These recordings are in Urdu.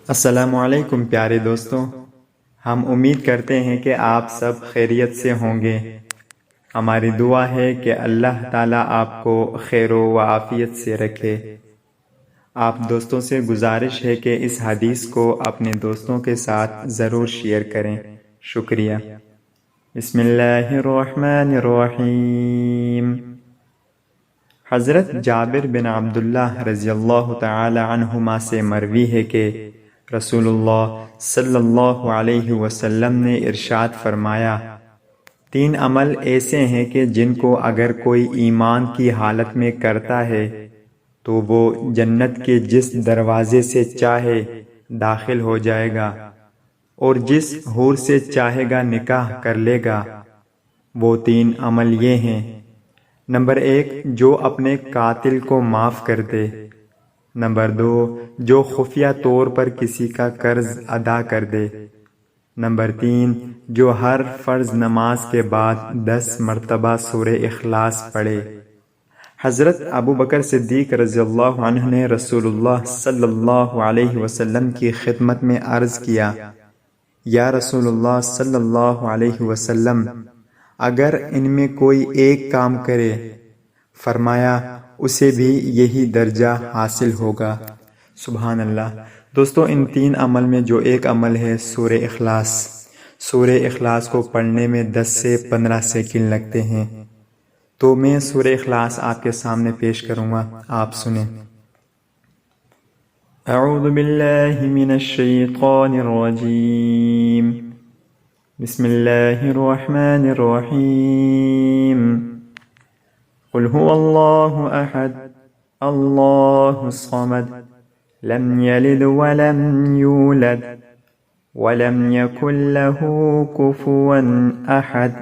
السلام علیکم پیارے دوستوں، ہم امید کرتے ہیں کہ آپ سب خیریت سے ہوں گے۔ ہماری دعا ہے کہ اللہ تعالیٰ آپ کو خیر و عافیت سے رکھے۔ آپ دوستوں سے گزارش ہے کہ اس حدیث کو اپنے دوستوں کے ساتھ ضرور شیئر کریں۔ شکریہ۔ بسم اللہ الرحمن الرحیم۔ حضرت جابر بن عبداللہ رضی اللہ تعالی عنہما سے مروی ہے کہ رسول اللہ صلی اللہ علیہ وسلم نے ارشاد فرمایا، 3 عمل ایسے ہیں کہ جن کو اگر کوئی ایمان کی حالت میں کرتا ہے تو وہ جنت کے جس دروازے سے چاہے داخل ہو جائے گا اور جس حور سے چاہے گا نکاح کر لے گا۔ وہ 3 عمل یہ ہیں: نمبر 1، جو اپنے قاتل کو معاف کر دے۔ نمبر 2، جو خفیہ طور پر کسی کا قرض ادا کر دے۔ نمبر 3، جو ہر فرض نماز کے بعد 10 مرتبہ سورہ اخلاص پڑھے۔ حضرت ابو بکر صدیق رضی اللہ عنہ نے رسول اللہ صلی اللہ علیہ وسلم کی خدمت میں عرض کیا، یا رسول اللہ صلی اللہ علیہ وسلم، اگر ان میں کوئی ایک کام کرے، فرمایا اسے بھی یہی درجہ حاصل ہوگا۔ سبحان اللہ۔ دوستو، ان 3 عمل میں جو ایک عمل ہے سورہ اخلاص، سورہ اخلاص کو پڑھنے میں 10 سے 15 سیکنڈ لگتے ہیں، تو میں سورہ اخلاص آپ کے سامنے پیش کروں گا، آپ سنیں۔ اعوذ باللہ من الشیطان الرجیم، بسم اللہ الرحمن الرحیم۔ قل هو اللہ احد اللہ الصمد لم یلد ولم یولد ولم یکن له کفوا احد۔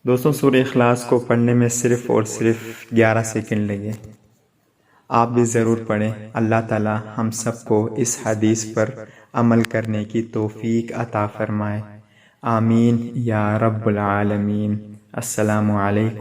دوستوں، سورہ اخلاص کو پڑھنے میں صرف اور صرف 11 سیکنڈ لگے۔ آپ بھی ضرور پڑھیں۔ اللہ تعالی ہم سب کو اس حدیث پر عمل کرنے کی توفیق عطا فرمائے۔ آمین یا رب العالمین۔ السلام علیکم۔